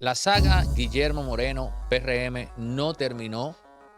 La saga Guillermo Moreno, PRM, no terminó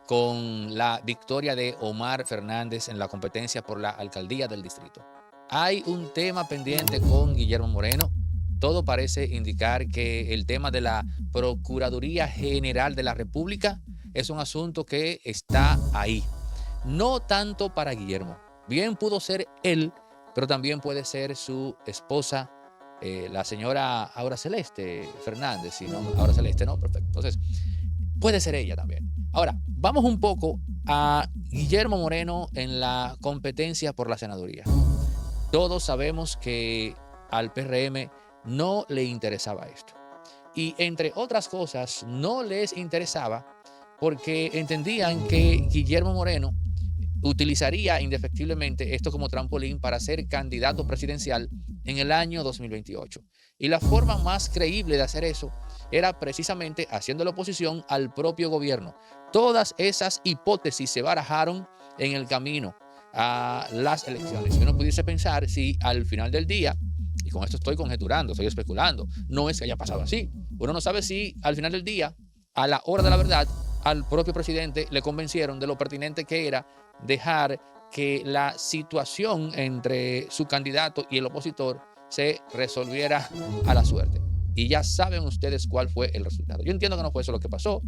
con la victoria de Omar Fernández en la competencia por la alcaldía del distrito. Hay un tema pendiente con Guillermo Moreno. Todo parece indicar que el tema de la Procuraduría General de la República es un asunto que está ahí. No tanto para Guillermo. Bien pudo ser él, pero también puede ser su esposa, la señora Aura Celeste Fernández, si no, Aura Celeste, no, perfecto. Entonces, puede ser ella también. Ahora, vamos un poco a Guillermo Moreno en la competencia por la senaduría. Todos sabemos que al PRM no le interesaba esto. Y entre otras cosas, no les interesaba porque entendían que Guillermo Moreno utilizaría indefectiblemente esto como trampolín para ser candidato presidencial en el año 2028. Y la forma más creíble de hacer eso era precisamente haciendo la oposición al propio gobierno. Todas esas hipótesis se barajaron en el camino a las elecciones. Uno pudiese pensar si al final del día, y con esto estoy conjeturando, estoy especulando, no es que haya pasado así. Uno no sabe si al final del día, a la hora de la verdad, al propio presidente le convencieron de lo pertinente que era dejar que la situación entre su candidato y el opositor se resolviera a la suerte. Y ya saben ustedes cuál fue el resultado. Yo entiendo que no fue eso lo que pasó.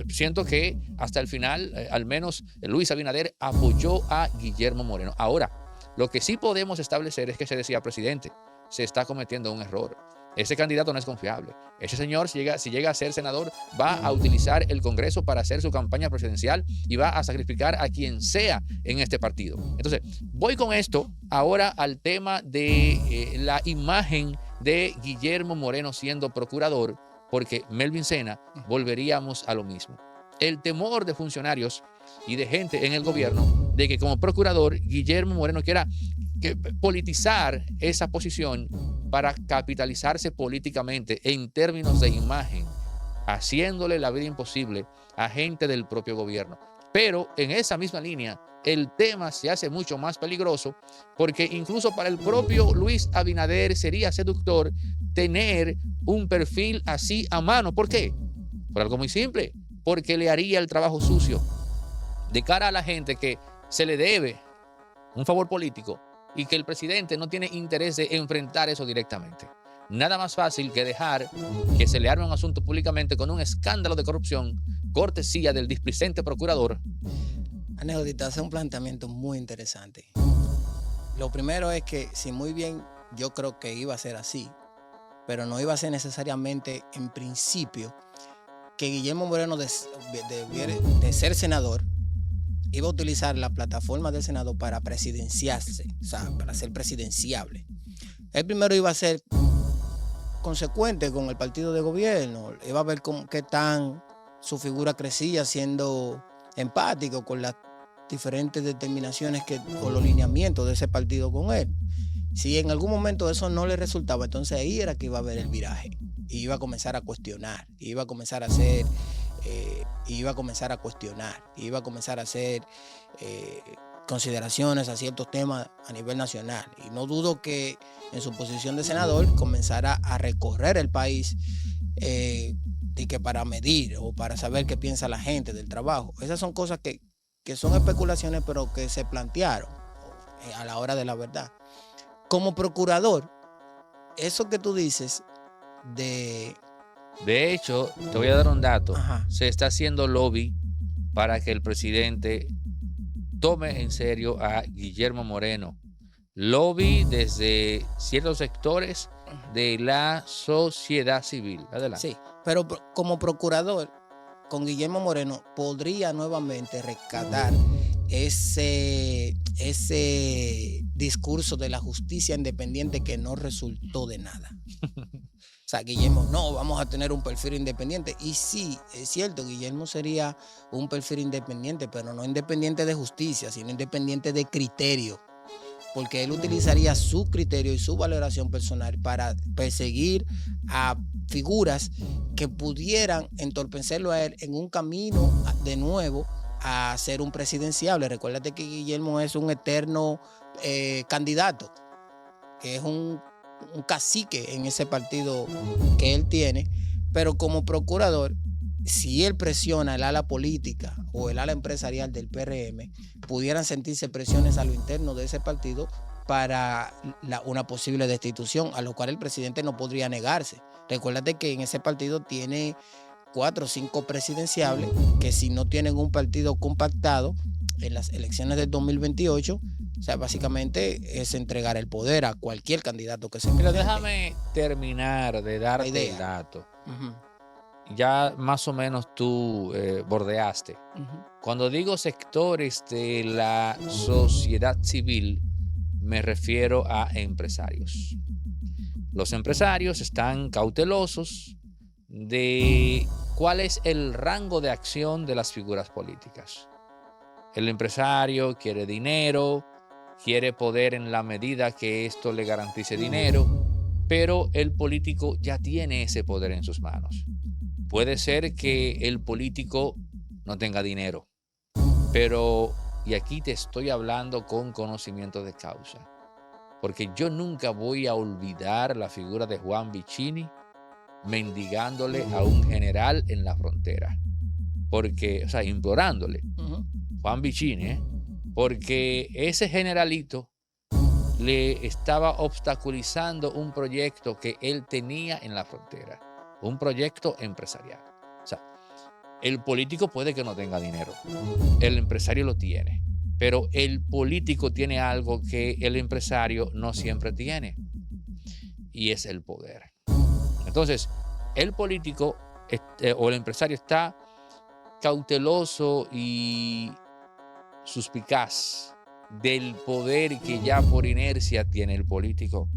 Siento que hasta el final, al menos Luis Abinader apoyó a Guillermo Moreno. Ahora, lo que sí podemos establecer es que se decía, presidente, se está cometiendo un error. Ese candidato no es confiable. Ese señor, si llega a ser senador, va a utilizar el Congreso para hacer su campaña presidencial y va a sacrificar a quien sea en este partido. Entonces, voy con esto ahora al tema de la imagen de Guillermo Moreno siendo procurador, porque Melvin Sena, volveríamos a lo mismo. El temor de funcionarios y de gente en el gobierno de que como procurador Guillermo Moreno quiera politizar esa posición para capitalizarse políticamente en términos de imagen, haciéndole la vida imposible a gente del propio gobierno. Pero en esa misma línea, el tema se hace mucho más peligroso porque incluso para el propio Luis Abinader sería seductor tener un perfil así a mano. ¿Por qué? Por algo muy simple, porque le haría el trabajo sucio de cara a la gente que se le debe un favor político y que el presidente no tiene interés de enfrentar eso directamente. Nada más fácil que dejar que se le arme un asunto públicamente con un escándalo de corrupción, cortesía del displicente procurador. Anécdota, hace un planteamiento muy interesante. Lo primero es que, si muy bien yo creo que iba a ser así, pero no iba a ser necesariamente en principio que Guillermo Moreno de ser senador iba a utilizar la plataforma del Senado para presidenciarse, o sea, para ser presidenciable. Él primero iba a ser consecuente con el partido de gobierno, iba a ver qué tan su figura crecía siendo empático con las diferentes determinaciones o los lineamientos de ese partido con él. Si en algún momento eso no le resultaba, entonces ahí era que iba a haber el viraje. Y iba a comenzar a cuestionar, iba a comenzar a hacer, iba a comenzar a cuestionar, iba a comenzar a hacer consideraciones a ciertos temas a nivel nacional. Y no dudo que en su posición de senador comenzara a recorrer el país y que para medir o para saber qué piensa la gente del trabajo. Esas son cosas que son especulaciones, pero que se plantearon a la hora de la verdad. Como procurador, eso que tú dices de... De hecho, te voy a dar un dato. Ajá. Se está haciendo lobby para que el presidente tome en serio a Guillermo Moreno. Lobby desde ciertos sectores de la sociedad civil. Adelante. Sí, pero como procurador, con Guillermo Moreno, podría nuevamente rescatar ese discurso de la justicia independiente que no resultó de nada. O sea, Guillermo, no, vamos a tener un perfil independiente. Y sí, es cierto, Guillermo sería un perfil independiente, pero no independiente de justicia, sino independiente de criterio. Porque él utilizaría su criterio y su valoración personal para perseguir a figuras que pudieran entorpecerlo a él en un camino de nuevo a ser un presidenciable. Recuérdate que Guillermo es un eterno candidato, que es un cacique en ese partido que él tiene, Pero como procurador, si él presiona el ala política o el ala empresarial del PRM, pudieran sentirse presiones a lo interno de ese partido para una posible destitución, a lo cual el presidente no podría negarse. Recuérdate que en ese partido tiene 4 o 5 presidenciables que, si no tienen un partido compactado en las elecciones del 2028, o sea, básicamente es entregar el poder a cualquier candidato que se presente. Déjame terminar de darte el dato. Ya más o menos tú bordeaste. Cuando digo sectores de la sociedad civil, me refiero a empresarios. Los empresarios están cautelosos de cuál es el rango de acción de las figuras políticas. El empresario quiere dinero, quiere poder en la medida que esto le garantice dinero, pero el político ya tiene ese poder en sus manos. Puede ser que el político no tenga dinero, pero, y aquí te estoy hablando con conocimiento de causa, porque yo nunca voy a olvidar la figura de Juan Vicini mendigándole a un general en la frontera, porque, o sea, implorándole, Juan Vicini, porque ese generalito le estaba obstaculizando un proyecto que él tenía en la frontera, un proyecto empresarial. O sea, el político puede que no tenga dinero, el empresario lo tiene, pero el político tiene algo que el empresario no siempre tiene, y es el poder. Entonces, el político o el empresario está cauteloso y suspicaz del poder que ya por inercia tiene el político.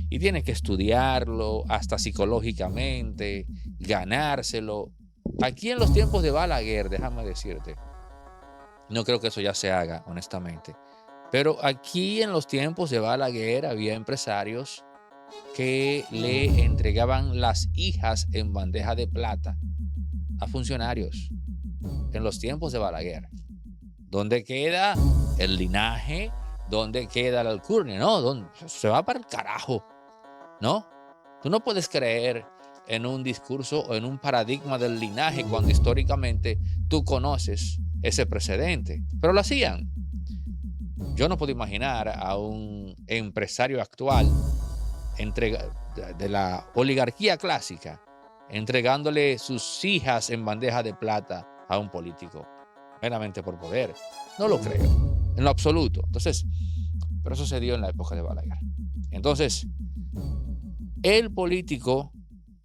Y tiene que estudiarlo hasta psicológicamente, ganárselo. Aquí en los tiempos de Balaguer, déjame decirte, no creo que eso ya se haga, honestamente. Pero aquí en los tiempos de Balaguer había empresarios que le entregaban las hijas en bandeja de plata a funcionarios. En los tiempos de Balaguer. ¿Dónde queda el linaje? ¿Dónde queda la alcurnia? No, se va para el carajo, ¿no? Tú no puedes creer en un discurso o en un paradigma del linaje cuando históricamente tú conoces ese precedente. Pero lo hacían. Yo no puedo imaginar a un empresario actual de la oligarquía clásica entregándole sus hijas en bandeja de plata a un político, meramente por poder. No lo creo, en lo absoluto. Entonces, pero eso se dio en la época de Balaguer. Entonces, el político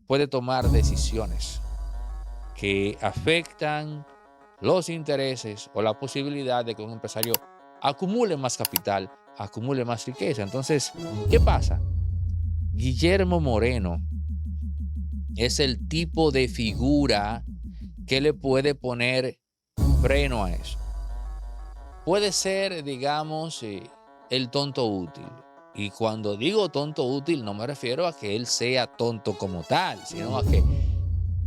puede tomar decisiones que afectan los intereses o la posibilidad de que un empresario acumule más capital, acumule más riqueza. Entonces, ¿qué pasa? Guillermo Moreno es el tipo de figura que le puede poner freno a eso. Puede ser, digamos, el tonto útil. Y cuando digo tonto útil, no me refiero a que él sea tonto como tal, sino a que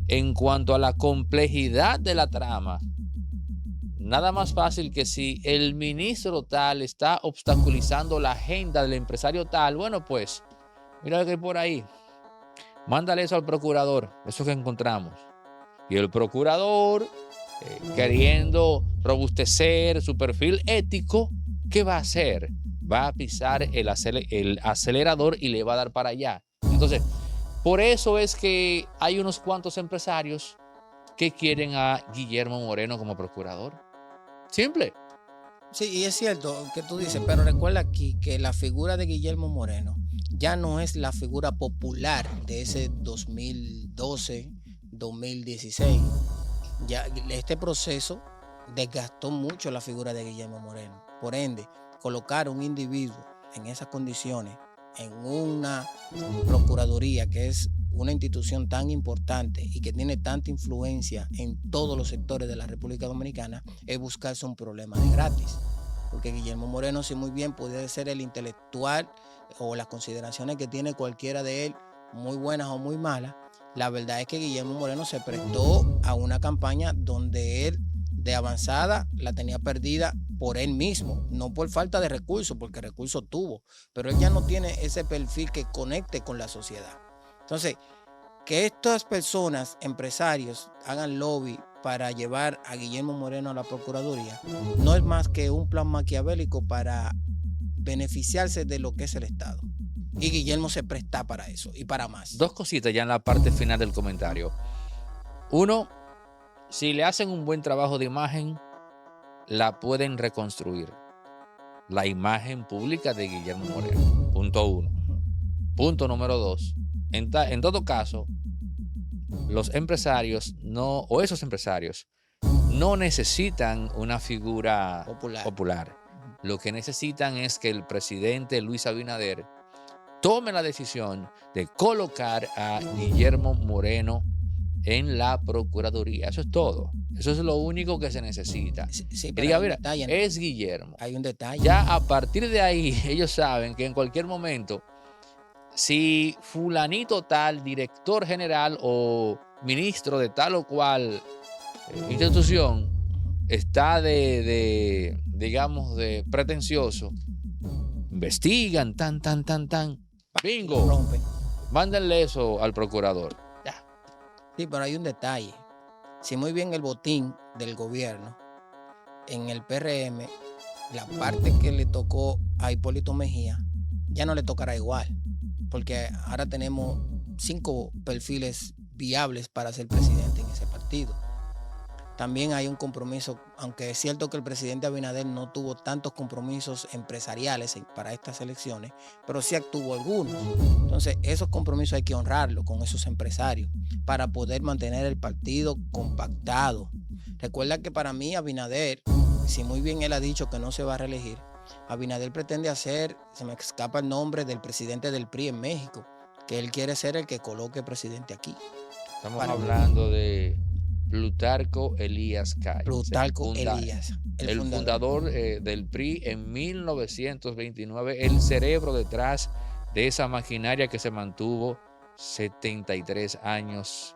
en cuanto a la complejidad de la trama, nada más fácil que si el ministro tal está obstaculizando la agenda del empresario tal, bueno, pues, mira lo que hay por ahí. Mándale eso al procurador, eso que encontramos. Y el procurador, queriendo robustecer su perfil ético, ¿qué va a hacer? Va a pisar el acelerador y le va a dar para allá. Entonces, por eso es que hay unos cuantos empresarios que quieren a Guillermo Moreno como procurador. Simple. Sí, y es cierto que tú dices, pero recuerda aquí que la figura de Guillermo Moreno ya no es la figura popular de ese 2012, 2016. Ya este proceso desgastó mucho la figura de Guillermo Moreno. Por ende, colocar a un individuo en esas condiciones en una procuraduría que es una institución tan importante y que tiene tanta influencia en todos los sectores de la República Dominicana es buscarse un problema de gratis. Porque Guillermo Moreno, sí, muy bien puede ser el intelectual o las consideraciones que tiene cualquiera de él, muy buenas o muy malas. La verdad es que Guillermo Moreno se prestó a una campaña donde él de avanzada la tenía perdida por él mismo, no por falta de recursos, porque recursos tuvo, pero él ya no tiene ese perfil que conecte con la sociedad. Entonces, que estas personas, empresarios, hagan lobby para llevar a Guillermo Moreno a la Procuraduría, no es más que un plan maquiavélico para beneficiarse de lo que es el Estado. Y Guillermo se presta para eso y para más. Dos cositas ya en la parte final del comentario. Uno, si le hacen un buen trabajo de imagen, la pueden reconstruir. La imagen pública de Guillermo Moreno. Punto uno. Punto número dos. En todo caso, los empresarios o esos empresarios no necesitan una figura popular. Lo que necesitan es que el presidente Luis Abinader tome la decisión de colocar a Guillermo Moreno en la Procuraduría. Eso es todo. Eso es lo único que se necesita. Sí, Que diga, mira, detalle, es Guillermo. Hay un detalle. Ya a partir de ahí, ellos saben que en cualquier momento, si fulanito tal, director general o ministro de tal o cual institución está digamos, de pretencioso, investigan, tan, bingo, mándenle eso al procurador. Ya. Sí, pero hay un detalle. Si muy bien el botín del gobierno en el PRM, la parte que le tocó a Hipólito Mejía, ya no le tocará igual, porque ahora tenemos 5 perfiles viables para ser presidente en ese partido. También hay un compromiso, aunque es cierto que el presidente Abinader no tuvo tantos compromisos empresariales para estas elecciones, pero sí tuvo algunos. Entonces, esos compromisos hay que honrarlos con esos empresarios para poder mantener el partido compactado. Recuerda que para mí Abinader, si muy bien él ha dicho que no se va a reelegir, Abinader pretende hacer, se me escapa el nombre del presidente del PRI en México, que él quiere ser el que coloque presidente aquí. Estamos hablando de Plutarco Elías Calles. Plutarco Elías. El fundador del PRI en 1929, el cerebro detrás de esa maquinaria que se mantuvo 73 años,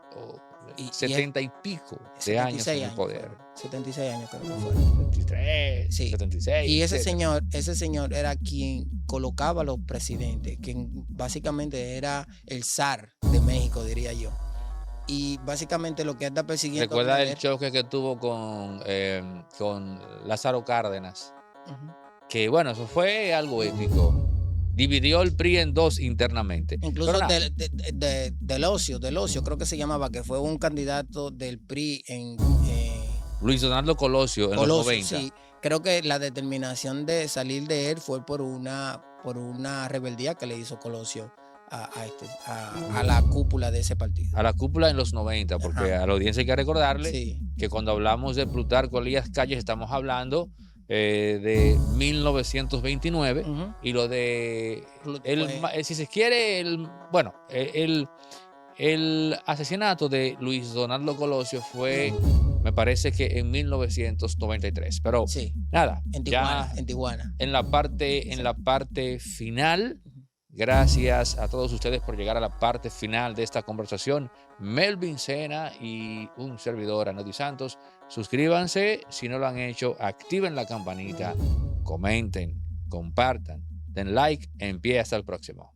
70 y pico de años en el poder. 76 años creo que fueron. 73, sí. 76. Y ese señor era quien colocaba a los presidentes, quien básicamente era el zar de México, diría yo. Y básicamente lo que anda persiguiendo... ¿Recuerda el choque que tuvo con Lázaro Cárdenas? Que bueno, eso fue algo épico. Dividió el PRI en dos internamente. Incluso del Ocio, creo que se llamaba, que fue un candidato del PRI en... Luis Donaldo Colosio en los 90. Sí, creo que la determinación de salir de él fue por una rebeldía que le hizo Colosio a la cúpula de ese partido. A la cúpula en los 90, porque a la audiencia hay que recordarle que cuando hablamos de Plutarco Elías Calles estamos hablando de 1929 y lo de, si se quiere, el asesinato de Luis Donaldo Colosio fue, me parece que en 1993, pero nada, en Tijuana. En la parte final. Gracias a todos ustedes por llegar a la parte final de esta conversación. Melvin Sena y un servidor, Anody Santos. Suscríbanse si no lo han hecho, activen la campanita, comenten, compartan, den like, en pie hasta el próximo.